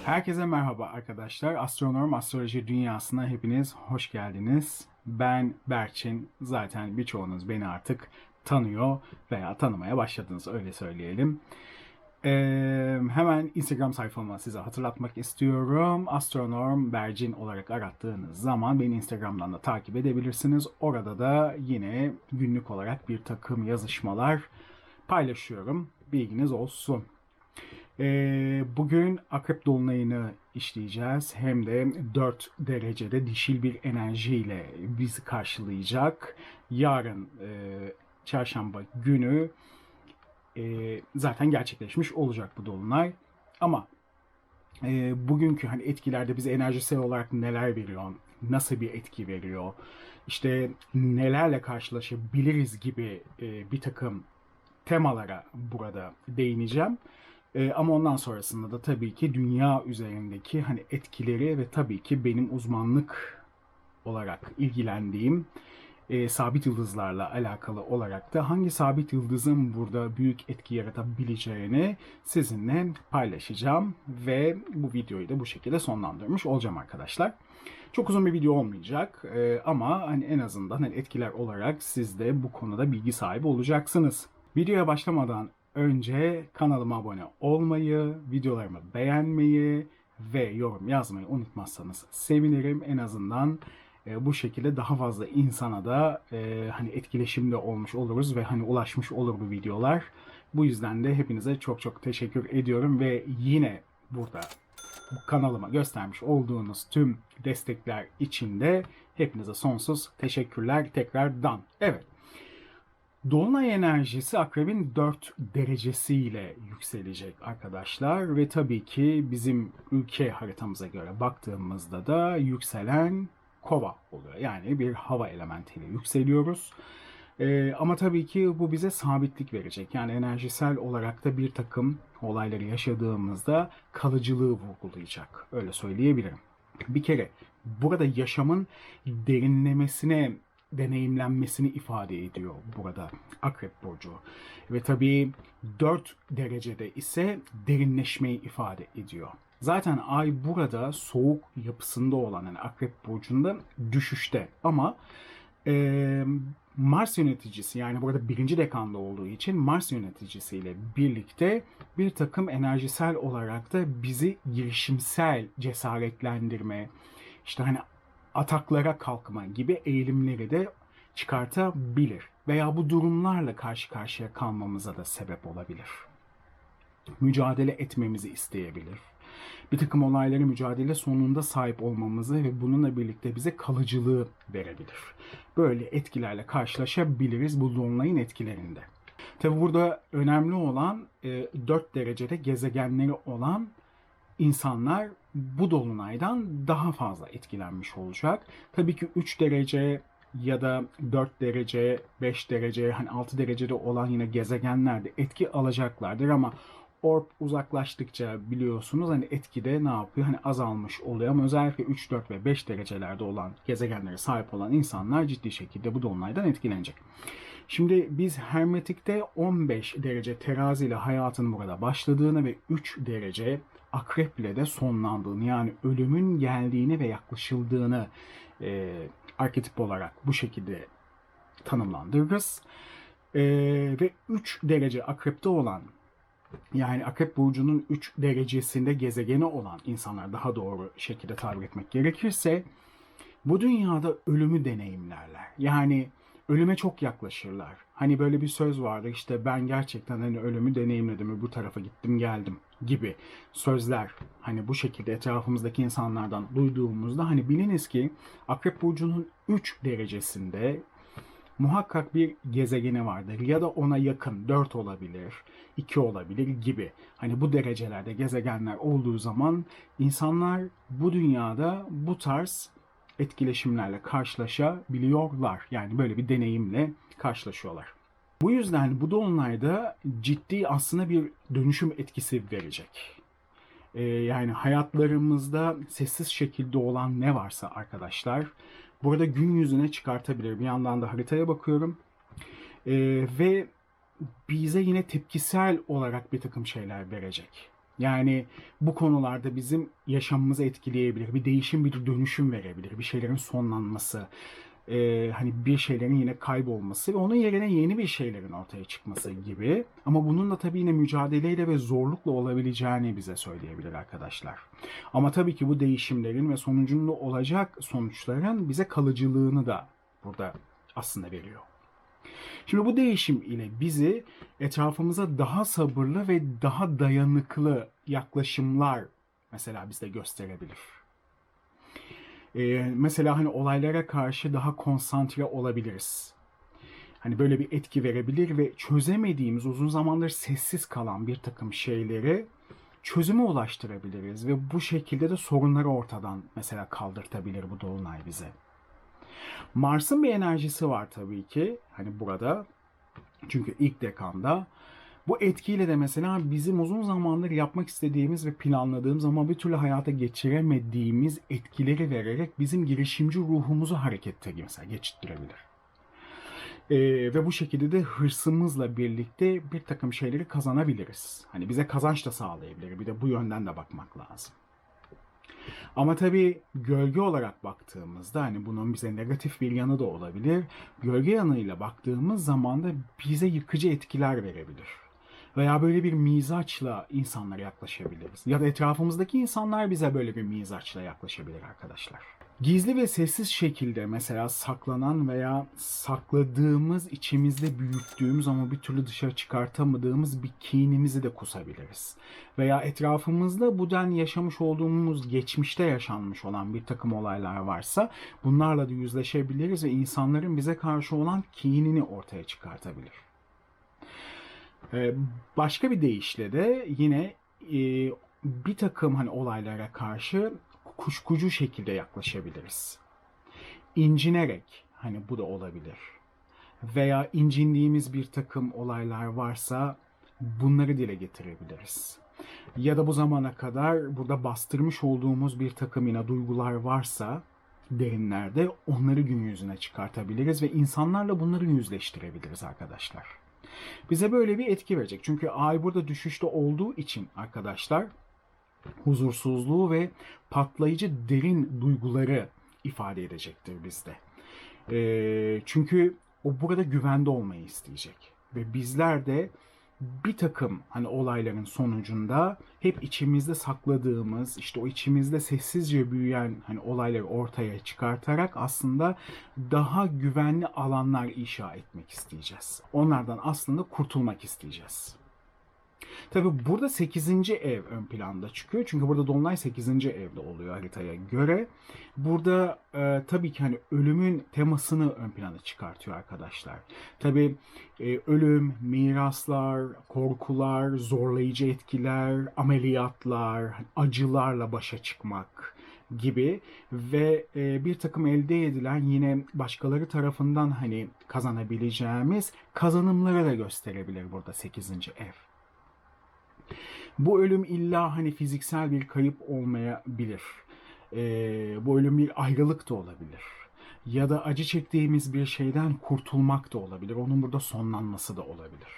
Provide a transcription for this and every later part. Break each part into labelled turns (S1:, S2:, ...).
S1: Herkese merhaba arkadaşlar. Astronom Astroloji Dünyası'na hepiniz hoş geldiniz. Ben Berçin. Zaten birçoğunuz beni artık tanıyor veya tanımaya başladınız öyle söyleyelim. Hemen Instagram sayfamı size hatırlatmak istiyorum. Astronorm Bercin olarak arattığınız zaman beni Instagram'dan da takip edebilirsiniz. Orada da yine günlük olarak bir takım yazışmalar paylaşıyorum. Bilginiz olsun. Bugün Akrep Dolunay'ını işleyeceğiz. Hem de 4 derecede dişil bir enerjiyle bizi karşılayacak. Yarın çarşamba günü zaten gerçekleşmiş olacak bu Dolunay. Ama bugünkü hani etkilerde bize enerjisel olarak neler veriyor, nasıl bir etki veriyor, işte nelerle karşılaşabiliriz gibi bir takım temalara burada değineceğim. Ama ondan sonrasında da tabii ki dünya üzerindeki hani etkileri ve tabii ki benim uzmanlık olarak ilgilendiğim sabit yıldızlarla alakalı olarak da hangi sabit yıldızın burada büyük etki yaratabileceğini sizinle paylaşacağım ve bu videoyu da bu şekilde sonlandırmış olacağım arkadaşlar. Çok uzun bir video olmayacak ama hani en azından hani etkiler olarak siz de bu konuda bilgi sahibi olacaksınız. Videoya başlamadan önce kanalıma abone olmayı, videolarımı beğenmeyi ve yorum yazmayı unutmazsanız sevinirim. En azından bu şekilde daha fazla insana da hani etkileşimde olmuş oluruz ve hani ulaşmış olur bu videolar. Bu yüzden de hepinize çok çok teşekkür ediyorum ve yine burada bu kanalıma göstermiş olduğunuz tüm destekler için de hepinize sonsuz teşekkürler tekrardan. Evet. Dolunay enerjisi Akrebin 4 derecesiyle yükselecek arkadaşlar ve tabii ki bizim ülke haritamıza göre baktığımızda da yükselen Kova oluyor. Yani bir hava elementiyle yükseliyoruz. Ama tabii ki bu bize sabitlik verecek. Yani enerjisel olarak da bir takım olayları yaşadığımızda kalıcılığı vurgulayacak. Öyle söyleyebilirim. Bir kere burada yaşamın derinlemesine deneyimlenmesini ifade ediyor burada Akrep Burcu. Ve tabii 4 derecede ise derinleşmeyi ifade ediyor. Zaten ay burada soğuk yapısında olan yani Akrep Burcu'nda düşüşte ama e, Mars yöneticisi yani burada birinci dekanda olduğu için Mars yöneticisiyle birlikte bir takım enerjisel olarak da bizi girişimsel cesaretlendirme, işte hani ataklara kalkma gibi eğilimleri de çıkartabilir. Veya bu durumlarla karşı karşıya kalmamıza da sebep olabilir. Mücadele etmemizi isteyebilir. Bir takım olayları mücadele sonunda sahip olmamızı ve bununla birlikte bize kalıcılığı verebilir. Böyle etkilerle karşılaşabiliriz bu dolunayın etkilerinde. Tabi burada önemli olan 4 derecede gezegenleri olan insanlar bu dolunaydan daha fazla etkilenmiş olacak. Tabii ki 3 derece ya da 4 derece, 5 derece, hani 6 derecede olan yine gezegenler de etki alacaklardır ama orb uzaklaştıkça biliyorsunuz hani etkide ne yapıyor? Hani azalmış oluyor ama özellikle 3, 4 ve 5 derecelerde olan gezegenlere sahip olan insanlar ciddi şekilde bu dolunaydan etkilenecek. Şimdi biz Hermetik'te 15 derece terazi ile hayatın burada başladığını ve 3 derece akrep ile de sonlandığını yani ölümün geldiğini ve yaklaşıldığını arketip olarak bu şekilde tanımlandırırız. Ve 3 derece akrepte olan yani Akrep Burcu'nun 3 derecesinde gezegeni olan insanlar daha doğru şekilde tabir etmek gerekirse bu dünyada ölümü deneyimlerler. Yani ölüme çok yaklaşırlar. Hani böyle bir söz vardı işte ben gerçekten hani ölümü deneyimledim ve bu tarafa gittim geldim gibi sözler hani bu şekilde etrafımızdaki insanlardan duyduğumuzda hani biliniz ki Akrep Burcu'nun 3 derecesinde muhakkak bir gezegeni vardır ya da ona yakın 4 olabilir, 2 olabilir gibi. Hani bu derecelerde gezegenler olduğu zaman insanlar bu dünyada bu tarz etkileşimlerle karşılaşabiliyorlar. Yani böyle bir deneyimle karşılaşıyorlar. Bu yüzden bu dolunayda ciddi aslında bir dönüşüm etkisi verecek. Yani hayatlarımızda sessiz şekilde olan ne varsa arkadaşlar burada gün yüzüne çıkartabilir. Bir yandan da haritaya bakıyorum. Ve bize yine tepkisel olarak bir takım şeyler verecek. Yani bu konularda bizim yaşamımızı etkileyebilir, bir değişim, bir dönüşüm verebilir, bir şeylerin sonlanması, hani bir şeylerin yine kaybolması ve onun yerine yeni bir şeylerin ortaya çıkması gibi. Ama bunun da tabii yine mücadeleyle ve zorlukla olabileceğini bize söyleyebilir arkadaşlar. Ama tabii ki bu değişimlerin ve sonucunda olacak sonuçların bize kalıcılığını da burada aslında veriyor. Şimdi bu değişim ile bizi etrafımıza daha sabırlı ve daha dayanıklı yaklaşımlar mesela bizde gösterebilir. Mesela hani olaylara karşı daha konsantre olabiliriz. Hani böyle bir etki verebilir ve çözemediğimiz, uzun zamandır sessiz kalan bir takım şeyleri çözüme ulaştırabiliriz ve bu şekilde de sorunları ortadan mesela kaldırtabilir bu dolunay bize. Mars'ın bir enerjisi var tabii ki hani burada. Çünkü ilk dekanda bu etkiyle de mesela bizim uzun zamandır yapmak istediğimiz ve planladığımız ama bir türlü hayata geçiremediğimiz etkileri vererek bizim girişimci ruhumuzu harekete mesela geçirebilir. Ve bu şekilde de hırsımızla birlikte bir takım şeyleri kazanabiliriz. Hani bize kazanç da sağlayabilir. Bir de bu yönden de bakmak lazım. Ama tabii gölge olarak baktığımızda hani bunun bize negatif bir yanı da olabilir. Gölge yanıyla baktığımız zaman da bize yıkıcı etkiler verebilir. Veya böyle bir mizaçla insanlara yaklaşabiliriz. Ya da etrafımızdaki insanlar bize böyle bir mizaçla yaklaşabilir arkadaşlar. Gizli ve sessiz şekilde mesela saklanan veya sakladığımız, içimizde büyüttüğümüz ama bir türlü dışarı çıkartamadığımız bir kinimizi de kusabiliriz. Veya etrafımızda bu denli yaşamış olduğumuz, geçmişte yaşanmış olan bir takım olaylar varsa bunlarla da yüzleşebiliriz ve insanların bize karşı olan kinini ortaya çıkartabilir. Ee, Başka bir deyişle de yine bir takım hani olaylara karşı kuşkucu şekilde yaklaşabiliriz. İncinerek hani bu da olabilir. Veya incindiğimiz bir takım olaylar varsa bunları dile getirebiliriz. Ya da bu zamana kadar burada bastırmış olduğumuz bir takım yine duygular varsa derinlerde onları gün yüzüne çıkartabiliriz ve insanlarla bunları yüzleştirebiliriz arkadaşlar. Bize böyle bir etki verecek. Çünkü ay burada düşüşte olduğu için arkadaşlar huzursuzluğu ve patlayıcı derin duyguları ifade edecektir bizde. Çünkü o burada güvende olmayı isteyecek. Ve bizler de bir takım hani olayların sonucunda hep içimizde sakladığımız, işte o içimizde sessizce büyüyen hani olayları ortaya çıkartarak aslında daha güvenli alanlar inşa etmek isteyeceğiz. Onlardan aslında kurtulmak isteyeceğiz. Tabii burada sekizinci ev ön planda çıkıyor. Çünkü burada Dolunay sekizinci evde oluyor haritaya göre. Burada tabii ki hani ölümün temasını ön plana çıkartıyor arkadaşlar. Tabii ölüm, miraslar, korkular, zorlayıcı etkiler, ameliyatlar, acılarla başa çıkmak gibi ve bir takım elde edilen yine başkaları tarafından hani kazanabileceğimiz kazanımları da gösterebilir burada sekizinci ev. Bu ölüm illa hani fiziksel bir kayıp olmayabilir. Bu ölüm bir ayrılık da olabilir. Ya da acı çektiğimiz bir şeyden kurtulmak da olabilir. Onun burada sonlanması da olabilir.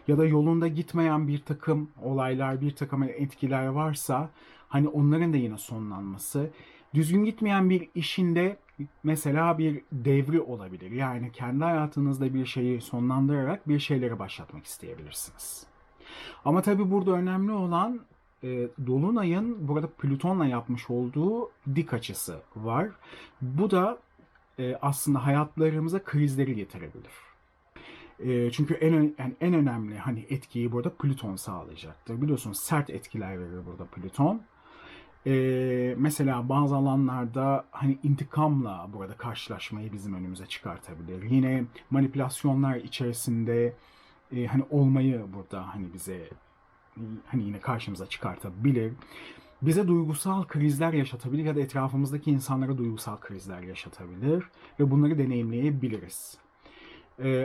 S1: Ya da yolunda gitmeyen bir takım olaylar, bir takım etkiler varsa hani onların da yine sonlanması. Düzgün gitmeyen bir işinde mesela bir devri olabilir. Yani kendi hayatınızda bir şeyi sonlandırarak bir şeyleri başlatmak isteyebilirsiniz. Ama tabii burada önemli olan Dolunay'ın burada Plüton'la yapmış olduğu dik açısı var. Bu da aslında hayatlarımıza krizleri getirebilir. Çünkü yani en önemli hani etkiyi burada Plüton sağlayacaktır. Biliyorsunuz sert etkiler verir burada Plüton. Mesela bazı alanlarda hani intikamla burada karşılaşmayı bizim önümüze çıkartabilir. Yine manipülasyonlar içerisinde hani olmayı burada hani bize hani yine karşımıza çıkartabilir. Bize duygusal krizler yaşatabilir ya da etrafımızdaki insanlara duygusal krizler yaşatabilir ve bunları deneyimleyebiliriz.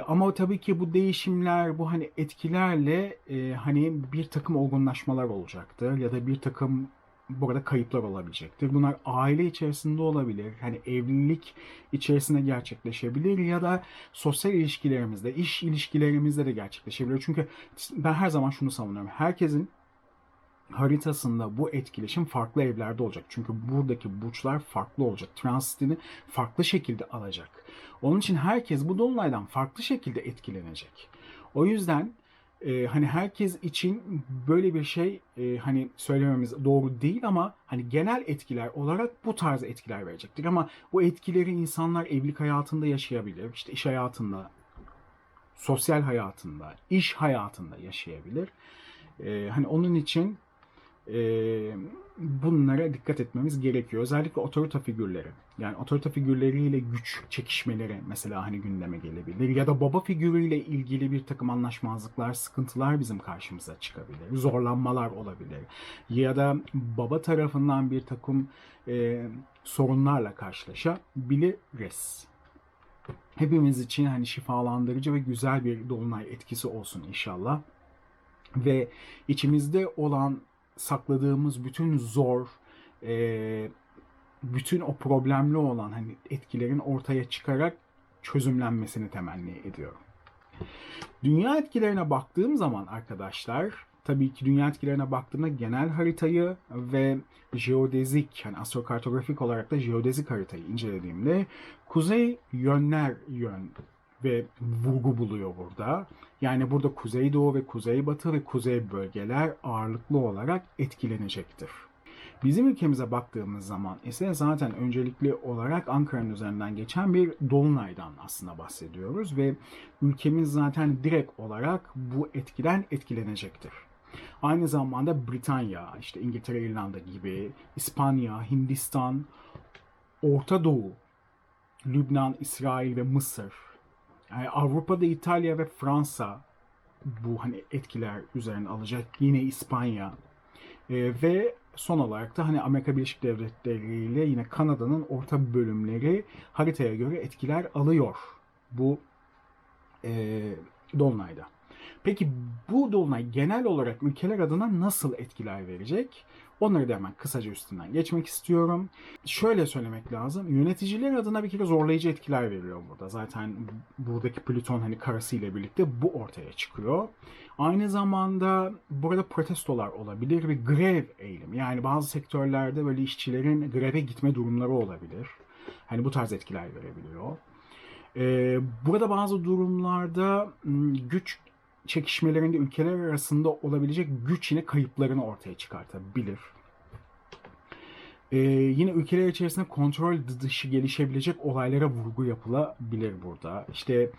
S1: Ama tabii ki bu değişimler, bu hani etkilerle hani bir takım olgunlaşmalar olacaktır ya da bir takım burada kayıplar olabilecektir. Bunlar aile içerisinde olabilir, hani evlilik içerisinde gerçekleşebilir ya da sosyal ilişkilerimizde, iş ilişkilerimizde de gerçekleşebilir. Çünkü ben her zaman şunu savunuyorum. Herkesin haritasında bu etkileşim farklı evlerde olacak. Çünkü buradaki burçlar farklı olacak. Transitini farklı şekilde alacak. Onun için herkes bu dolunaydan farklı şekilde etkilenecek. O yüzden hani herkes için böyle bir şey hani söylememiz doğru değil ama hani genel etkiler olarak bu tarz etkiler verecektir. Ama bu etkileri insanlar evlilik hayatında yaşayabilir, işte iş hayatında, sosyal hayatında, iş hayatında yaşayabilir. Hani onun için e, bunlara dikkat etmemiz gerekiyor. Özellikle otorite figürleri. Yani otorite figürleriyle güç çekişmeleri mesela hani gündeme gelebilir. Ya da baba figürüyle ilgili bir takım anlaşmazlıklar, sıkıntılar bizim karşımıza çıkabilir. Zorlanmalar olabilir. Ya da baba tarafından bir takım sorunlarla karşılaşabiliriz. Hepimiz için hani şifalandırıcı ve güzel bir dolunay etkisi olsun inşallah. Ve içimizde olan sakladığımız bütün zor, e, bütün o problemli olan hani etkilerin ortaya çıkarak çözümlenmesini temenni ediyorum. Dünya etkilerine baktığım zaman arkadaşlar, tabii ki dünya etkilerine baktığımda genel haritayı ve jeodezik, yani astrokartografik olarak da jeodezik haritayı incelediğimde kuzey yönler yön ve vurgu buluyor burada. Yani burada kuzeydoğu ve kuzeybatı ve kuzey bölgeler ağırlıklı olarak etkilenecektir. Bizim ülkemize baktığımız zaman ise zaten öncelikli olarak Ankara'nın üzerinden geçen bir dolunaydan aslında bahsediyoruz ve ülkemiz zaten direkt olarak bu etkiden etkilenecektir. Aynı zamanda Britanya, işte İngiltere, İrlanda gibi, İspanya, Hindistan, Orta Doğu, Lübnan, İsrail ve Mısır, yani Avrupa'da İtalya ve Fransa bu hani etkiler üzerine alacak. Yine İspanya, ve son olarak da hani Amerika Birleşik Devletleri ile yine Kanada'nın orta bölümleri haritaya göre etkiler alıyor bu e, dolunayda. Peki bu dolunay genel olarak ülkeler adına nasıl etkiler verecek? Onları da hemen kısaca üstünden geçmek istiyorum. Şöyle söylemek lazım. Yöneticiler adına bir kere zorlayıcı etkiler veriyor burada. Zaten buradaki Plüton hani karası ile birlikte bu ortaya çıkıyor. Aynı zamanda burada protestolar olabilir ve grev eğilimi. Yani bazı sektörlerde böyle işçilerin greve gitme durumları olabilir. Hani bu tarz etkiler verebiliyor. Burada bazı durumlarda güç çekişmelerinde ülkeler arasında olabilecek güç yine kayıplarını ortaya çıkartabilir. Yine ülkeler içerisinde kontrol dışı gelişebilecek olaylara vurgu yapılabilir burada. İşte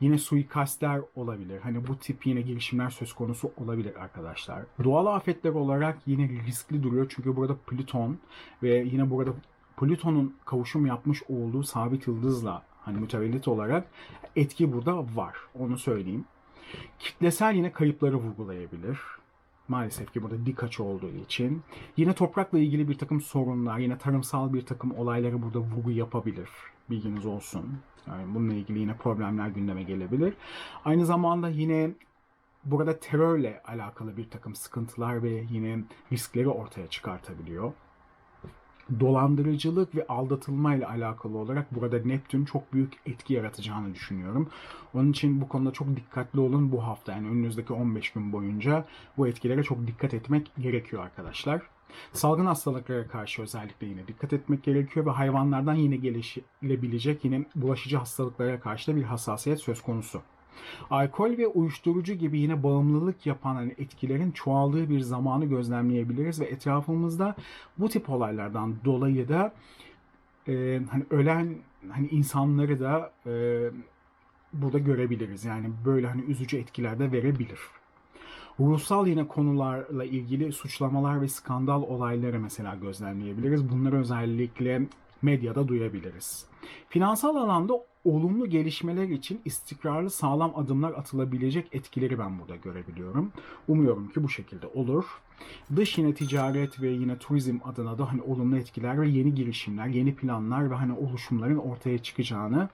S1: yine suikastler olabilir. Hani bu tip yine girişimler söz konusu olabilir arkadaşlar. Doğal afetler olarak yine riskli duruyor. Çünkü burada Plüton ve yine burada Plüton'un kavuşum yapmış olduğu sabit yıldızla hani mütevellit olarak etki burada var. Onu söyleyeyim. Kitlesel yine kayıpları vurgulayabilir. Maalesef ki burada dik açı olduğu için. Yine toprakla ilgili bir takım sorunlar, yine tarımsal bir takım olayları burada vurgu yapabilir. Bilginiz olsun. Yani bununla ilgili yine problemler gündeme gelebilir. Aynı zamanda yine burada terörle alakalı bir takım sıkıntılar ve yine riskleri ortaya çıkartabiliyor. Dolandırıcılık ve aldatılma ile alakalı olarak burada Neptün çok büyük etki yaratacağını düşünüyorum. Onun için bu konuda çok dikkatli olun bu hafta. Yani önünüzdeki 15 gün boyunca bu etkilere çok dikkat etmek gerekiyor arkadaşlar. Salgın hastalıklara karşı özellikle yine dikkat etmek gerekiyor ve hayvanlardan yine gelişebilecek yine bulaşıcı hastalıklara karşı da bir hassasiyet söz konusu. Alkol ve uyuşturucu gibi yine bağımlılık yapan hani etkilerin çoğaldığı bir zamanı gözlemleyebiliriz ve etrafımızda bu tip olaylardan dolayı da hani ölen hani insanları da burada görebiliriz. Yani böyle hani üzücü etkiler de verebilir. Ruhsal yine konularla ilgili suçlamalar ve skandal olayları mesela gözlemleyebiliriz. Bunları özellikle medyada duyabiliriz. Finansal alanda olumlu gelişmeler için istikrarlı sağlam adımlar atılabilecek etkileri ben burada görebiliyorum. Umuyorum ki bu şekilde olur. Dış yine ticaret ve yine turizm adına da hani olumlu etkiler ve yeni girişimler, yeni planlar ve hani oluşumların ortaya çıkacağını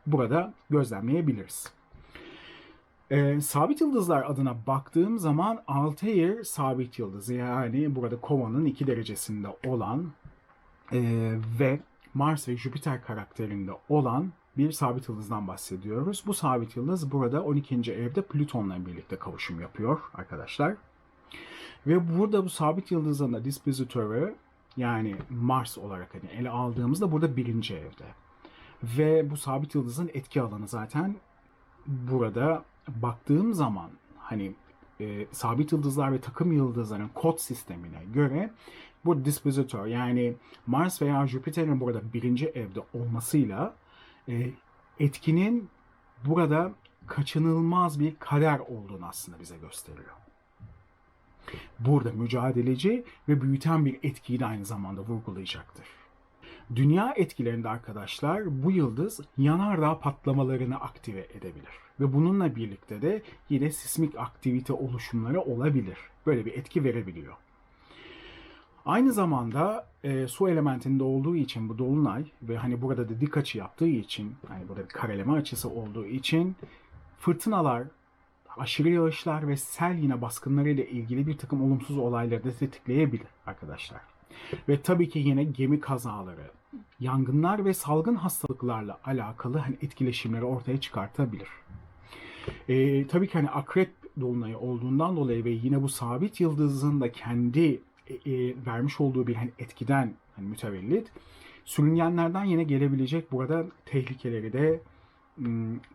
S1: burada gözlemleyebiliriz. Sabit yıldızlar adına baktığım zaman Altair sabit yıldızı, yani burada Kovan'ın 2 derecesinde olan ve Mars ve Jüpiter karakterinde olan bir sabit yıldızdan bahsediyoruz. Bu sabit yıldız burada 12. evde Plüton'la birlikte kavuşum yapıyor arkadaşlar. Ve burada bu sabit yıldızın da dispositörü, yani Mars olarak hani ele aldığımızda burada birinci evde. Ve bu sabit yıldızın etki alanı zaten burada baktığım zaman hani sabit yıldızlar ve takım yıldızların kod sistemine göre bu dispositör, yani Mars veya Jüpiter'in burada birinci evde olmasıyla etkinin burada kaçınılmaz bir kader olduğunu aslında bize gösteriyor. Burada mücadeleci ve büyüten bir etkiyi de aynı zamanda vurgulayacaktır. Dünya etkilerinde arkadaşlar bu yıldız yanardağ patlamalarını aktive edebilir. Ve bununla birlikte de yine sismik aktivite oluşumları olabilir. Böyle bir etki verebiliyor. Aynı zamanda su elementinde olduğu için bu dolunay ve hani burada da dik açı yaptığı için, hani burada bir kareleme açısı olduğu için fırtınalar, aşırı yağışlar ve sel yine baskınları ile ilgili bir takım olumsuz olayları da tetikleyebilir arkadaşlar. Ve tabii ki yine gemi kazaları, yangınlar ve salgın hastalıklarla alakalı hani etkileşimleri ortaya çıkartabilir. Tabii ki hani akrep dolunayı olduğundan dolayı ve yine bu sabit yıldızın da kendi vermiş olduğu bir hani etkiden hani mütevellit sürüngenlerden yine gelebilecek burada tehlikeleri de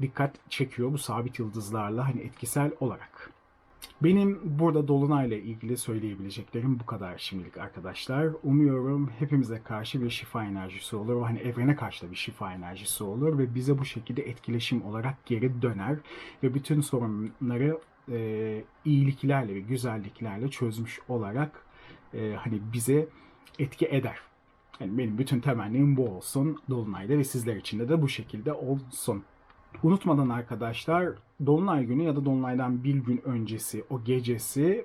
S1: dikkat çekiyor bu sabit yıldızlarla hani etkisel olarak. Benim burada dolunayla ilgili söyleyebileceklerim bu kadar şimdilik arkadaşlar. Umuyorum hepimize karşı bir şifa enerjisi olur. Hani evrene karşı da bir şifa enerjisi olur ve bize bu şekilde etkileşim olarak geri döner ve bütün sorunları iyiliklerle ve güzelliklerle çözmüş olarak hani bize etki eder. Yani benim bütün temennim bu olsun dolunayda ve sizler için de bu şekilde olsun. Unutmadan arkadaşlar, dolunay günü ya da dolunaydan bir gün öncesi o gecesi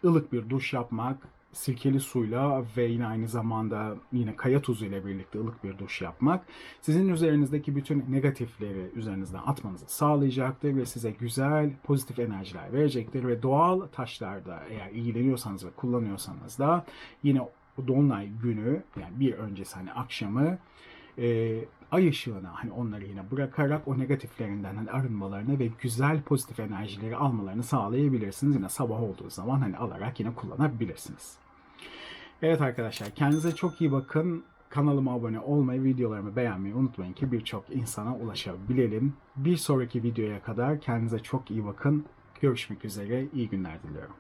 S1: ılık bir duş yapmak, sirkeli suyla ve yine aynı zamanda yine kaya tuzu ile birlikte ılık bir duş yapmak sizin üzerinizdeki bütün negatifleri üzerinizden atmanızı sağlayacaktır ve size güzel pozitif enerjiler verecektir ve doğal taşlarda eğer ilgileniyorsanız ve kullanıyorsanız da yine o dolunay günü, yani bir öncesi hani akşamı ay ışığına hani onları yine bırakarak o negatiflerinden hani arınmalarını ve güzel pozitif enerjileri almalarını sağlayabilirsiniz. Yine sabah olduğu zaman hani alarak yine kullanabilirsiniz. Evet arkadaşlar, kendinize çok iyi bakın. Kanalıma abone olmayı, videolarımı beğenmeyi unutmayın ki birçok insana ulaşabilelim. Bir sonraki videoya kadar kendinize çok iyi bakın. Görüşmek üzere, iyi günler diliyorum.